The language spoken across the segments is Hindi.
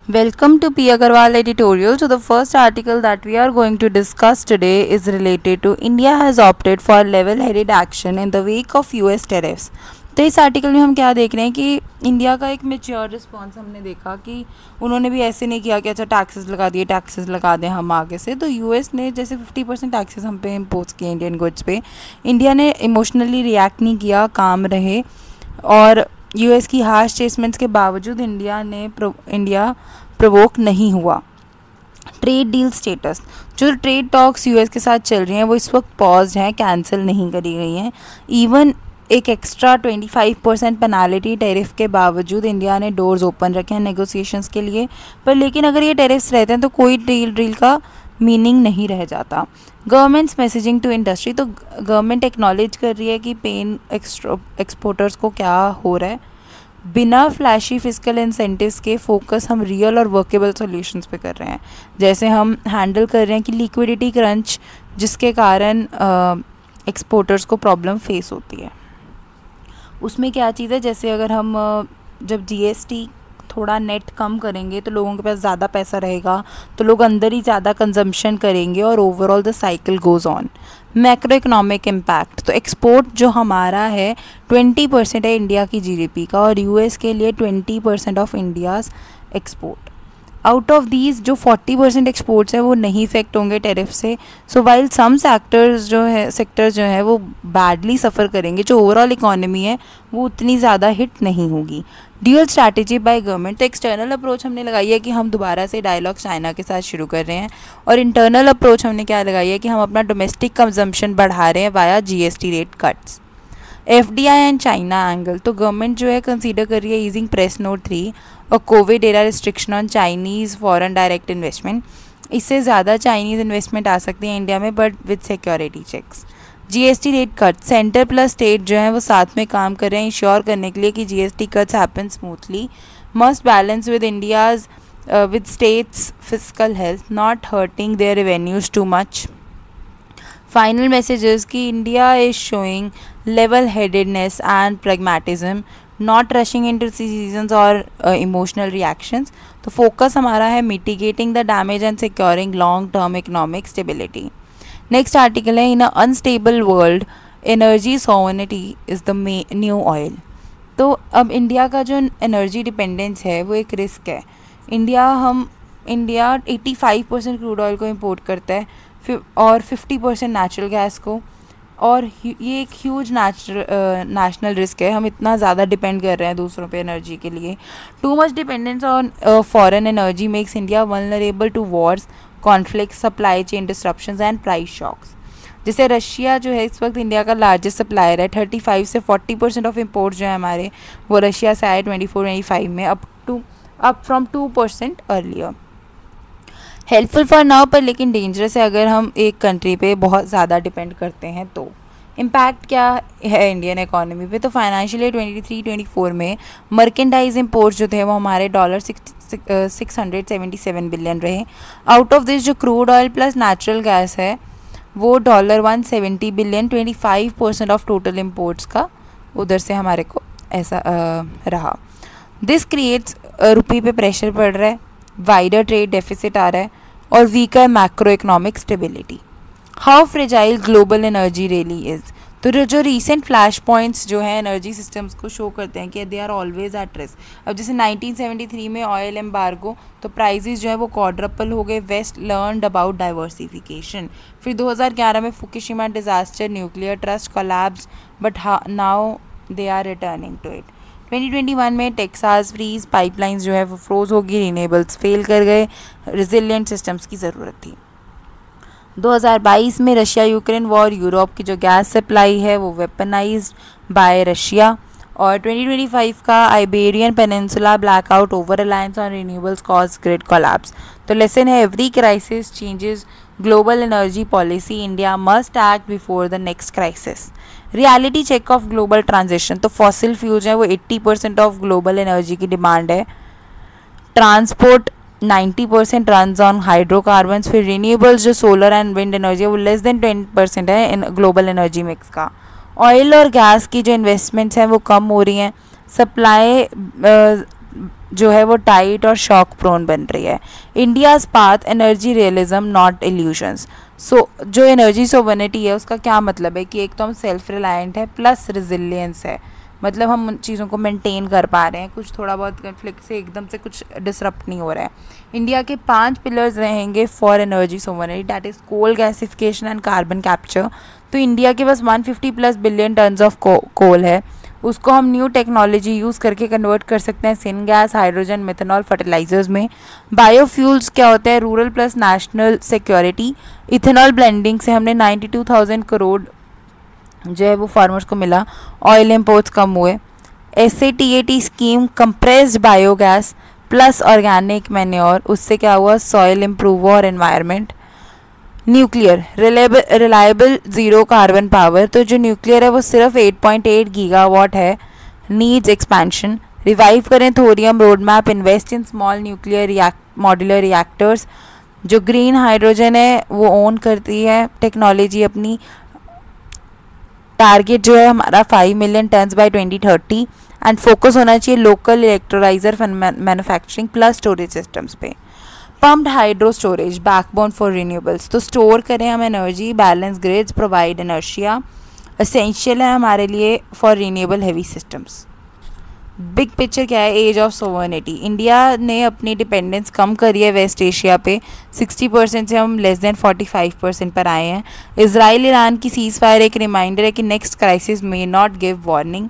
Welcome to P. Agarwal editorial. So the first article that we are going to discuss today is related to India has opted for level-headed action in the wake of US tariffs. तो इस आर्टिकल में हम क्या देख रहे हैं कि इंडिया का एक मेच्योर रिस्पॉन्स हमने देखा कि उन्होंने भी ऐसे नहीं किया कि अच्छा टैक्सेस लगा दें हम आगे से। तो यूएस ने जैसे 50% टैक्सेस हम पे इम्पोज किए इंडियन गुड्स पे, इंडिया ने इमोशनली रिएक्ट नहीं किया, काम रहे और यूएस की हार्श स्टेटमेंट्स के बावजूद इंडिया प्रोवोक नहीं हुआ। ट्रेड डील स्टेटस, जो ट्रेड टॉक्स यूएस के साथ चल रही हैं वो इस वक्त पॉज हैं, कैंसिल नहीं करी गई हैं। इवन एक एक्स्ट्रा 25% पेनाल्टी टैरिफ के बावजूद इंडिया ने डोर्स ओपन रखे हैं नेगोशिएशंस के लिए। पर लेकिन अगर ये टैरिफ्स रहते हैं तो कोई डील का मीनिंग नहीं रह जाता। गवर्नमेंट्स मैसेजिंग टू इंडस्ट्री, तो गवर्नमेंट एक्नॉलेज कर रही है कि पेन एक्सपोर्टर्स को क्या हो रहा है। बिना फ्लैशी फिजिकल इंसेंटिव्स के फोकस हम रियल और वर्केबल सॉल्यूशंस पे कर रहे हैं। जैसे हम हैंडल कर रहे हैं कि लिक्विडिटी क्रंच जिसके कारण एक्सपोर्टर्स को प्रॉब्लम फेस होती है। उसमें क्या चीज़ है, जैसे अगर हम जब जीएसटी थोड़ा नेट कम करेंगे तो लोगों के पास ज़्यादा पैसा रहेगा, तो लोग अंदर ही ज़्यादा कंजम्पशन करेंगे और overall the cycle goes on. Macro economic impact, तो एक्सपोर्ट जो हमारा है 20% है इंडिया की जीडीपी का और यूएस के लिए 20% of India's export. Out of these जो 40% एक्सपोर्ट्स है वो नहीं इफेक्ट होंगे टैरिफ से। सो वाइल सम सेक्टर्स जो है वो बैडली सफ़र करेंगे, जो ओवरऑल इकोनॉमी है वो उतनी ज़्यादा हिट नहीं होगी। ड्यूअल स्ट्रैटेजी बाय गवर्नमेंट, तो एक्सटर्नल अप्रोच हमने लगाई है कि हम दोबारा से डायलॉग चाइना के साथ शुरू कर रहे हैं और इंटरनल अप्रोच हमने क्या लगाई है कि हम अपना डोमेस्टिक कंजम्पशन बढ़ा रहे हैं via GST rate cuts. FDI and China angle, तो गवर्नमेंट जो है कंसीडर कर रही है ईजिंग प्रेस नोट 3 और covid era restriction on Chinese foreign direct investment. इससे ज़्यादा चाइनीज़ इन्वेस्टमेंट आ सकती है इंडिया में but with security checks. GST rate cut, centre plus state जो है वो साथ में काम कर रहे हैं इंश्योर करने के लिए कि GST cuts happen smoothly. Must balance with India's with states physical health, not hurting their revenues too much. Final messages कि India is showing level-headedness and pragmatism, not rushing into decisions or emotional reactions. तो focus हमारा है mitigating the damage and securing long-term economic stability. Next article है in a unstable world, energy sovereignty is the new oil. तो अब इंडिया का जो एनर्जी डिपेंडेंस है वो एक रिस्क है। इंडिया 85% क्रूड ऑयल को इंपोर्ट करता है और 50% नेचुरल गैस को, और ये एक ह्यूज नेशनल रिस्क है। हम इतना ज़्यादा डिपेंड कर रहे हैं दूसरों पे एनर्जी के लिए। Too much dependence on foreign energy makes India vulnerable to wars, conflict, supply chain disruptions and price shocks. जैसे रशिया जो है इस वक्त इंडिया का लार्जेस्ट सप्लायर है, 35 से 40% ऑफ इम्पोर्ट्स जो है हमारे वो रशिया से आए 24-25 में, up from 2% earlier. Helpful for now पर लेकिन डेंजरस है अगर हम एक कंट्री पे बहुत ज़्यादा डिपेंड करते हैं। तो इम्पैक्ट क्या है इंडियन इकोनॉमी पे, तो फाइनेंशियल ईयर 23-24 में मर्केंडाइज इम्पोर्ट्स जो थे वो हमारे $677 बिलियन रहे। आउट ऑफ दिस जो crude oil plus natural gas है वो $170 बिलियन, 25% ऑफ टोटल इम्पोर्ट्स का उधर से हमारे को ऐसा रहा। दिस क्रिएट्स रुपये पे प्रेशर पड़ रहा है, वाइडर ट्रेड डेफिसिट आ रहा है और weaker macro economic stability. How fragile global energy really is, तो जो रीसेंट फ्लैश पॉइंट्स जो हैं एनर्जी सिस्टम्स को शो करते हैं कि they are always at risk. अब जैसे 1973 में ऑयल एम्बार्गो, तो प्राइजेस जो है वो क्वाड्रपल हो गए। West learned about diversification. फिर 2011 में Fukushima disaster, nuclear trust collapse but now they are returning to it. 2021 में टेक्सास फ्रीज पाइपलाइंस जो है वो फ्रोज होगी, रिन्यूएबल्स फेल कर गए, रिजिलियंट सिस्टम्स की ज़रूरत थी। 2022 में रशिया यूक्रेन वॉर, यूरोप की जो गैस सप्लाई है वो वेपनाइज्ड बाय रशिया, और 2025 का Iberian peninsula blackout, over reliance on renewables cause grid collapse. तो लेसन है every crisis changes global energy policy, India must act before the next crisis. Reality check of global transition, तो फॉसिल फ्यूल्स हैं वो 80% ऑफ ग्लोबल एनर्जी की डिमांड है। Transport 90% runs on hydrocarbons. फिर रिन्यूएबल्स जो सोलर एंड विंड एनर्जी है वो लेस देन 10% है इन ग्लोबल एनर्जी मिक्स का। ऑयल और गैस की जो इन्वेस्टमेंट्स हैं वो कम हो रही हैं। सप्लाई जो है वो टाइट और शॉक प्रोन बन रही है. India's path energy realism not illusions. So जो एनर्जी सोवर्निटी है उसका क्या मतलब है कि एक तो हम सेल्फ रिलायंट है प्लस रिजिलियंस है, मतलब हम उन चीज़ों को मेंटेन कर पा रहे हैं, कुछ थोड़ा बहुत कन्फ्लिक्ट से एकदम से कुछ डिसरप्ट नहीं हो रहा है. इंडिया के 5 पिलर्स रहेंगे for energy sovereignty, that is coal gasification and carbon capture. तो इंडिया के पास 150+ बिलियन टन्स ऑफ कोल है, उसको हम न्यू टेक्नोलॉजी यूज़ करके कन्वर्ट कर सकते हैं syn gas, hydrogen, methanol, fertilisers में. बायोफ्यूल्स क्या होता है, rural plus national security. Ethanol blending से हमने 92,000 करोड़ जो है वो फार्मर्स को मिला, ऑयल इम्पोर्ट्स कम हुए. SATAT scheme compressed biogas plus organic manure, उससे क्या हुआ, सॉइल इम्प्रूव हुआ और environment. Nuclear reliable zero carbon power, तो जो न्यूक्लियर है वो सिर्फ 8.8 गीगावाट है, नीड्स एक्सपेंशन. रिवाइव करें thorium road map, invest in small nuclear modular reactors. जो ग्रीन हाइड्रोजन है वो ओन करती है टेक्नोलॉजी अपनी. टारगेट जो है हमारा 5 million tons by 2030 and focus होना चाहिए local electrolyser manufacturing plus storage systems पे. Pumped hydro storage backbone for renewables, तो स्टोर करें हम energy, balance grids, provide inertia, essential है हमारे लिए for renewable heavy systems. Big picture क्या है, एज ऑफ सोवर्निटी. इंडिया ने अपनी डिपेंडेंस कम करी है वेस्ट एशिया पे, 60% से हम लेस देन 45% पर आए हैं. इजराइल ईरान की सीज फायर एक रिमाइंडर है कि next crisis may not give warning.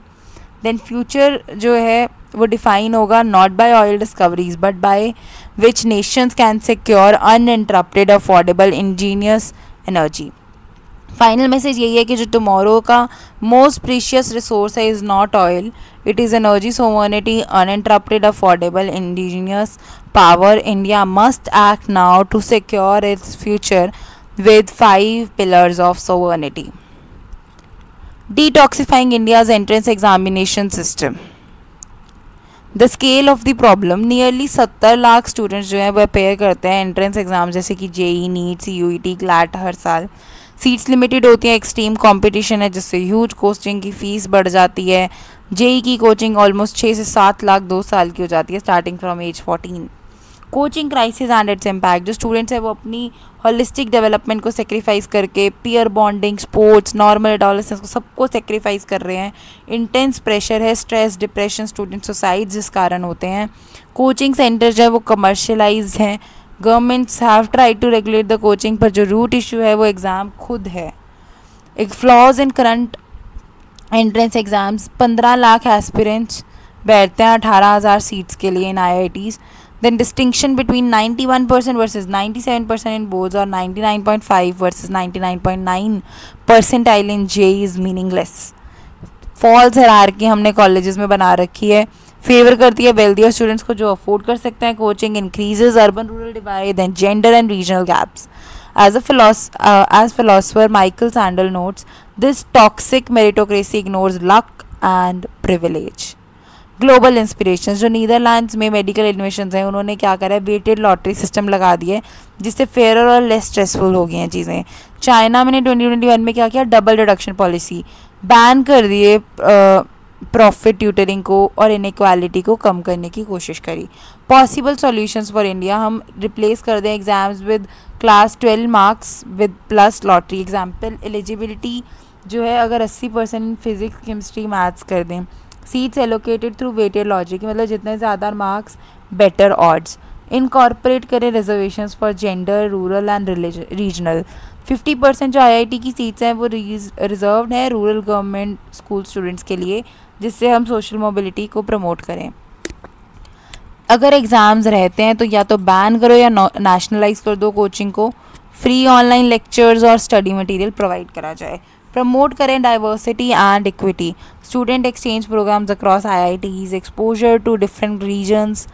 Then future जो है वो डिफाइन होगा not by oil discoveries but by which nations can secure uninterrupted affordable ingenious energy. Final message यही है कि जो टुमारो का मोस्ट प्रीशियस रिसोर्स है is not oil, it is energy sovereignty, uninterrupted affordable indigenous power. India must act now to secure its future with 5 pillars of sovereignty. Detoxifying India's entrance examination system. The scale of the problem, nearly 70 lakh students जो हैं वो अपेयर करते हैं एंट्रेंस एग्ज़ाम जैसे कि JEE, नीट, CUET, क्लैट हर साल. सीट्स लिमिटेड होती हैं, एक्सट्रीम कंपटीशन है जिससे ह्यूज कोचिंग की फ़ीस बढ़ जाती है. JEE की कोचिंग ऑलमोस्ट 6 से 7 लाख 2 साल की हो जाती है starting from age 14. Coaching crisis and its impact, जो स्टूडेंट्स हैं वो अपनी होलिस्टिक डेवलपमेंट को सेक्रीफाइस करके peer bonding, sports, normal adolescence को सबको सेक्रीफाइस कर रहे हैं. इंटेंस प्रेशर है, स्ट्रेस, डिप्रेशन स्टूडेंट सुसाइड जिस कारण होते हैं. कोचिंग सेंटर जो है वो कमर्शलाइज हैं. Governments have try to regulate the coaching, पर जो रूट इशू है वो एग्ज़ाम खुद है. एक फ्लॉज इन current entrance exams, 15 lakh aspirants बैठते हैं 18,000 सीट्स के लिए इन IITs. Then distinction between 91% versus 97% in boards or 99.5 versus 99.9 percentile in JEE is meaningless. False hierarchy हमने कॉलेजेस में बना रखी है, फेवर करती है wealthier स्टूडेंट्स को जो अफोर्ड कर सकते हैं coaching, increases urban rural divide and gender and regional gaps. As philosopher Michael Sandel notes, this toxic meritocracy ignores luck and privilege. Global inspiration, जो नीदरलैंड्स में मेडिकल इनोवेशंस हैं उन्होंने क्या करा है, वेटेड लॉटरी सिस्टम लगा दिए जिससे फेयर और लेस स्ट्रेसफुल हो गई हैं चीज़ें. चाइना में 2021 में क्या किया, डबल डिडक्शन पॉलिसी, बैन कर दिए प्रॉफिट ट्यूटरिंग को और इनइक्वालिटी को कम करने की कोशिश करी. पॉसिबल सॉल्यूशंस फॉर इंडिया, हम रिप्लेस कर दें exams with class 12 marks with plus lottery. Example eligibility जो है अगर 80% फिजिक्स, केमिस्ट्री, मैथ्स कर दें. Seats allocated through weighted logic, मतलब जितने ज़्यादा मार्क्स बेटर ऑड्स. इनकॉर्पोरेट करें reservations for gender, rural and regional. 50% जो IIT की सीट्स हैं वो रिजर्व्ड है रूरल गवर्नमेंट स्कूल स्टूडेंट्स के लिए, जिससे हम सोशल मोबिलिटी को प्रमोट करें. अगर एग्ज़ाम्स रहते हैं तो या तो बैन करो या नेशनलाइज कर दो कोचिंग को. फ्री ऑनलाइन लेक्चर्स और स्टडी मटेरियल प्रोवाइड करा जाए. प्रमोट करें diversity and equity, student exchange programs across IITs, exposure to different regions,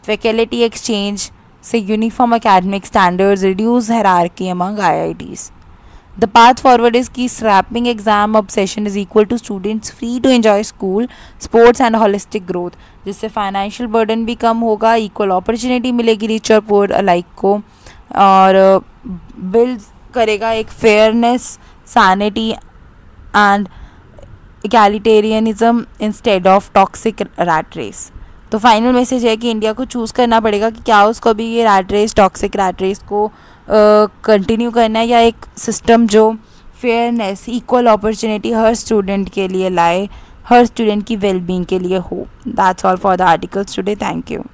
faculty exchange से uniform academic standards, reduce hierarchy among IITs. The path forward is key scrapping exam obsession is equal to students free to enjoy school, sports and holistic growth, जिससे फाइनेंशियल बर्डन भी कम होगा, इक्वल अपॉर्चुनिटी मिलेगी रिच और पुअर अलाइक को, और बिल्ड करेगा एक fairness, sanity and egalitarianism instead of toxic rat race. तो फाइनल मैसेज है कि इंडिया को चूज़ करना पड़ेगा कि क्या उसको भी ये rat race, toxic rat race को कंटिन्यू करना है, या एक सिस्टम जो फेयरनेस, इक्वल अपॉर्चुनिटी हर स्टूडेंट के लिए लाए, हर स्टूडेंट की वेलबींग के लिए हो. That's all for the articles today. Thank you.